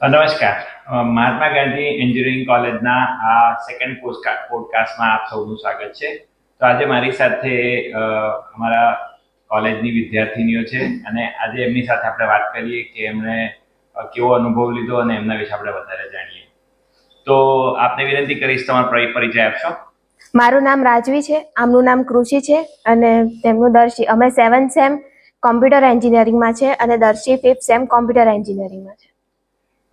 નમસ્કાર. મહાત્મા ગાંધી એન્જિનિયરિંગ કોલેજના આ સેકન્ડ પોડકાસ્ટમાં આપ સૌનું સ્વાગત છે. તો આજે મારી સાથે અમારા કોલેજની વિદ્યાર્થીનીઓ છે અને આજે એમની સાથે આપણે વાત કરીએ કે એમણે કેવો અનુભવ લીધો અને એમના વિશે આપણે વધારે જાણીએ. તો આપને વિનંતી કરીશ, તમારો પરિચય આપશો. મારું નામ રાજવી છે, આમનું નામ કૃષિ છે અને તેમનું દર્શી. અમે 7th સેમ કોમ્પ્યુટર એન્જિનિયરિંગમાં છે અને દર્શી 5th સેમ કોમ્પ્યુટર એન્જિનિયરિંગમાં છે.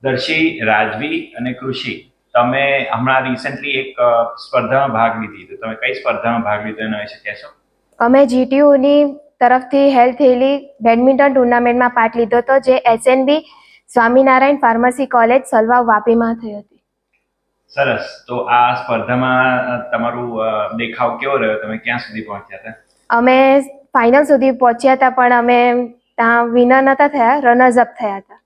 દર્શી, રાજવી અને કૃષિ, તમે હમણાં રિસેન્ટલી એક સ્પર્ધામાં ભાગ લીધી. તો તમે કઈ સ્પર્ધામાં ભાગ લીધો એના વિશે કહેશો? અમે જીટીયુની તરફથી હેલ્થ થયેલી બેડમિન્ટન ટુર્નામેન્ટમાં પાર્ટ લીધો હતો, જે એસએનબી સ્વામિનારાયણ ફાર્મસી કોલેજ સલવા વાપીમાં થઈ હતી. સરસ. તો આ સ્પર્ધામાં તમારું દેખાવ કેવો રહ્યો? તમે ક્યાં સુધી પહોંચ્યા હતા? અમે ફાઇનલ સુધી પહોંચ્યા હતા, પણ અમે ત્યાં વિનર નતા થયા, રનર્સ અપ થયા હતા.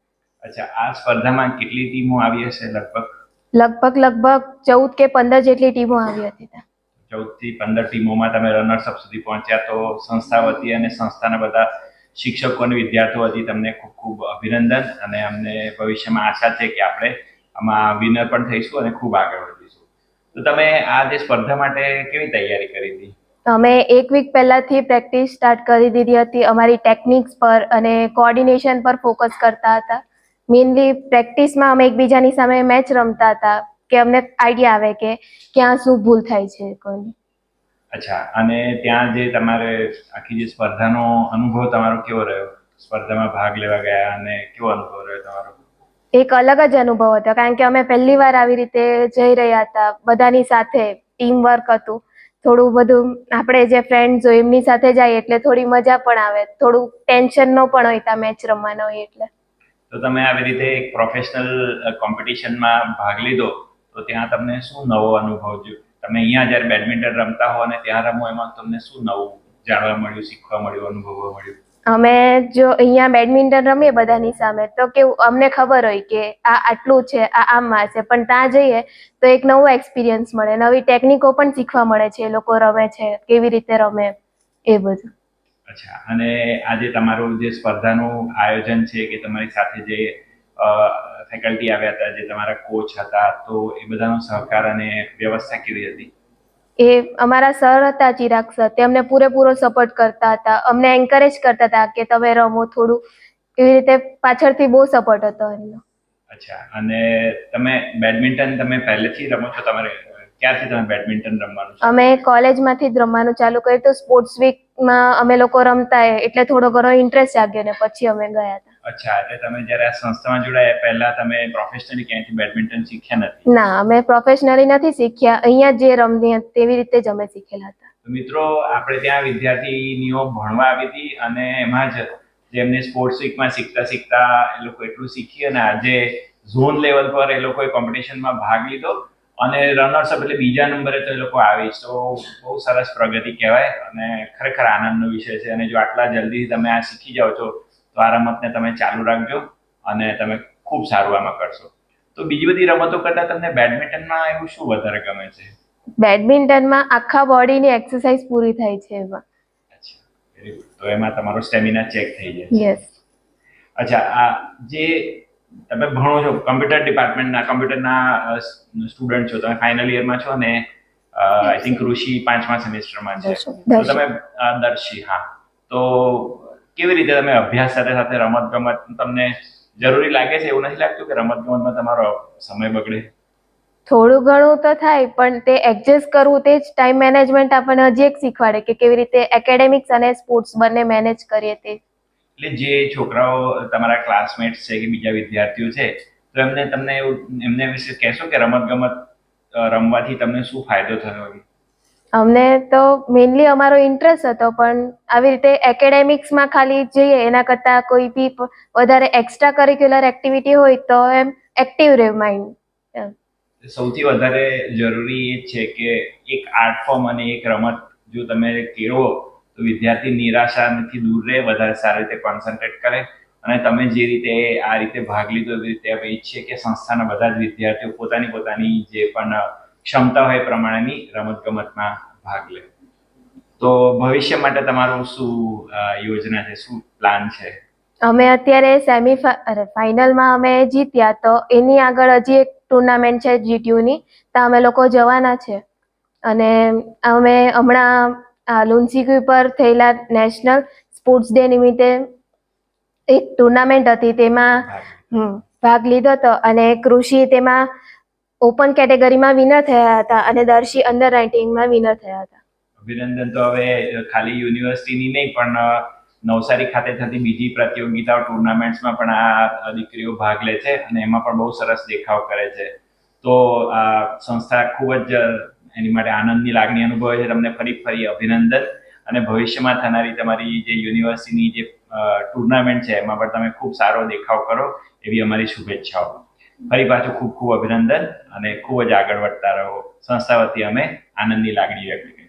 અચ્છા, આ સ્પર્ધામાં કેટલી ટીમો આવી હશે? લગભગ 14 કે 15 જેટલી ટીમો આવી હતી ત્યાં. 14 થી 15 ટીમોમાં તમે રનર્સ અપ સુધી પહોંચ્યા. તો સંસ્થા વતી અને સંસ્થાના બધા શિક્ષકો અને વિદ્યાર્થીઓ વતી તમને ખૂબ ખૂબ અભિનંદન, અને અમને ભવિષ્યમાં આશા છે કે આપણે આમાં વિનર પણ થઈશું અને ખૂબ આગળ વધીશું. તો તમે આ જે સ્પર્ધા માટે કેવી તૈયારી કરી હતી? અમે 1 વીક પહેલાથી પ્રેક્ટિસ સ્ટાર્ટ કરી દીધી હતી. અમારી ટેકનિક્સ પર અને કોઓર્ડિનેશન પર ફોકસ કરતા હતા. મેઇનલી પ્રેક્ટિસમાં અમે એકબીજાની સામે મેચ રમતા હતા કે અમને આઈડિયા આવે કે ક્યાં શું ભૂલ થાય છે કોઈની. અચ્છા, અને ત્યાં જે તમારે આખી જે સ્પર્ધાનો અનુભવ તમારો કેવો રહ્યો? સ્પર્ધામાં ભાગ લેવા ગયા અને કેવો અનુભવ રહ્યો તમારો? એક અલગ જ અનુભવ હતો, કારણ કે અમે પહેલી વાર આવી રીતે જઈ રહ્યા હતા. બધાની સાથે ટીમ વર્ક હતું. થોડું બધું આપણે જે ફ્રેન્ડ્સ હોય એમની સાથે જાય એટલે થોડી મજા પણ આવે, થોડું ટેન્શન નો પણ હોય ત્યાં મેચ રમવાનો હોય એટલે. તો તમે આવી રીતે એક પ્રોફેશનલ કોમ્પિટિશનમાં ભાગ લીધો, તો ત્યાં તમને શું નવો અનુભવ થયો? તમે અહીંયા જ્યારે બેડમિન્ટન રમતા હો અને ત્યાં રમો, એમાં તમને શું નવું જાણવા મળ્યું, શીખવા મળ્યું, અનુભવવા મળ્યું? અમે જો અહીંયા બેડમિન્ટન રમીએ બધાની સામે તો કેવું અમને ખબર હોય કે આ આટલું છે, આ આમ છે, પણ ત્યાં જઈએ તો એક નવો એક્સપિરિયન્સ મળે, નવી ટેકનિકો પણ શીખવા મળે છે, એ લોકો રમે છે કેવી રીતે રમે એ બધું. અચ્છા, અને આજે તમારું જે સ્પર્ધાનું આયોજન છે કે તમારી સાથે જે ફેકલ્ટી આવ્યા હતા, જે તમારા કોચ હતા, તો એ બધાનો સહકાર અને વ્યવસ્થા કેવી હતી? એ અમારા સર હતા, ચિરાગ સર, તે અમને પૂરેપૂરો સપોર્ટ કરતા હતા, અમને એન્કરેજ કરતા હતા કે તમે રમો થોડું, એવી રીતે પાછળથી બહુ સપોર્ટ હતો એમનો. અચ્છા, અને તમે બેડમિન્ટન તમે પહેલેથી રમો છો? તમારે ક્યારથી તમે બેડમિન્ટન રમવાનું છે? અમે કોલેજમાંથી જ રમવાનું ચાલુ કર્યું તો સ્પોર્ટ્સ વીકમાં અમે લોકો રમતા એટલે થોડો ઘણો ઇન્ટરેસ્ટ જાગ્યો ને પછી અમે ગયા હતા. અચ્છા, એટલે તમે જ્યારે આ સંસ્થામાં જોડાયા પહેલા તમે પ્રોફેશનલી ક્યાંયથી બેડમિન્ટન શીખ્યા નથી? ના, અમે પ્રોફેશનલી નથી શીખ્યા, અહીંયા જે રમીએ તેવી રીતે જ અમે શીખેલા હતા. તો મિત્રો, આપણે ત્યાં વિદ્યાર્થીનીઓ ભણવા આવી હતી અને એમાં જ જેમને સ્પોર્ટ્સ વીકમાં શીખતા શીખતા એ લોકો એટલું શીખી અને આજે ઝોન લેવલ પર એ લોકોએ કોમ્પિટિશનમાં ભાગ લીધો અને રનર્સ અપ એટલે બીજા નંબરે તો એ લોકો આવી. તો બહુ સરસ પ્રગતિ કહેવાય અને ખરેખર આનંદનો વિષય છે. અને જો આટલા જલ્દી તમે આ શીખી જાઓ છો તો આ રમતને તમે ચાલુ રાખજો અને તમે ખૂબ સારું આમાં કરશો. તો બીજી બધી રમતો કરતાં તમને બેડમિન્ટનમાં એવું શું વધારે ગમે છે? બેડમિન્ટનમાં આખા બોડીની એક્સરસાઇઝ પૂરી થાય છે એમાં. અચ્છા, વેરી ગુડ. તો એમાં તમારો સ્ટેમિના ચેક થઈ જાય છે. યસ. અચ્છા, આ જે તમે ભણો છો કમ્પ્યુટર ડિપાર્ટમેન્ટના, કમ્પ્યુટરના સ્ટુડન્ટ છો, તમે ફાઇનલ યરમાં છો અને આઈ થિંક ઋષિ 5મા સેમેસ્ટરમાં છે. તો તમે દર્શી, હા. તો કેવી રીતે તમે અભ્યાસ સાથે સાથે રમત-ગમત તમને જરૂરી લાગે છે? એવું નથી લાગતું કે રમત-ગમતમાં તમારો સમય બગડે? થોડું ઘણું તો થાય, પણ તે એડજસ્ટ કરવું, તે જ ટાઈમ મેનેજમેન્ટ આપણને હજી એક શીખવાડે કે કેવી રીતે એકેડેમિક્સ અને સ્પોર્ટ્સ બંને મેનેજ કરીએ તે. એટલે જે છોકરાઓ તમારા ક્લાસમેટ્સ છે કે બીજા વિદ્યાર્થીઓ છે, તો તમને એમને વિશે કહેશો કે રમત-ગમત રમવાથી તમને શું ફાયદો થયો? અમને તો મેઇનલી અમારો ઇન્ટરેસ્ટ હતો, પણ આવી રીતે એકેડેમિક્સમાં ખાલી જઈએ એના કરતાં કોઈ બી વધારે એક્સ્ટ્રા કરિક્યુલર એક્ટિવિટી હોય તો એમ એક્ટિવ રહે માઇન્ડ. સૌથી વધારે જરૂરી એ છે કે એક આર્ટ ફોર્મ અને એક રમત જો તમે કેળવો તો વિદ્યાર્થી નિરાશાથી દૂર રહે, વધારે સારી રીતે કોન્સન્ટ્રેટ કરે. અને તમે જે રીતે આ રીતે ભાગ લીધો એવી રીતે અમે ઈચ્છીએ કે સંસ્થાના બધા જ વિદ્યાર્થીઓ પોતાની જે પણ ક્ષમતા હોય એ પ્રમાણેની રમત-ગમતમાં ભાગ લે. તો ભવિષ્ય માટે તમારું શું યોજના છે, શું પ્લાન છે? અમે અત્યારે ફાઇનલમાં અમે જીત્યા, તો એની આગળ હજી એક ટુર્નામેન્ટ છે જીટીયુની, તો અમે લોકો જવાના છે. અને અમે હમણાં લુન્સીક્યુ પર થયેલા નેશનલ સ્પોર્ટ્સ ડે નિમિત્તે એક ટુર્નામેન્ટ હતી, તેમાં ભાગ લીધો હતો અને કૃષિ તેમાં ઓપન કેટેગરીમાં વિનર થયા હતા અને દર્શી અંડર 19માં વિનર થયા હતા. અભિનંદન. તો હવે ખાલી યુનિવર્સિટીની નહીં પણ નવસારી ખાતે થતી બીજી પ્રતિયોગિતાઓ ટુર્નામેન્ટ્સમાં પણ આ દીકરીઓ ભાગ લે છે અને એમાં પણ બહુ સરસ દેખાવ કરે છે. તો આ સંસ્થા ખૂબ જ એની માટે આનંદની લાગણી અનુભવે છે. તમને ફરી અભિનંદન અને ભવિષ્યમાં થનારી તમારી જે યુનિવર્સિટીની જે ટુર્નામેન્ટ છે એમાં પણ તમે ખૂબ સારો દેખાવ કરો એવી અમારી શુભેચ્છાઓ. ફરી પાછું ખૂબ ખૂબ અભિનંદન અને ખૂબ જ આગળ વધતા રહો. સંસ્થા વતી અમે આનંદની લાગણી વ્યક્ત કરીએ.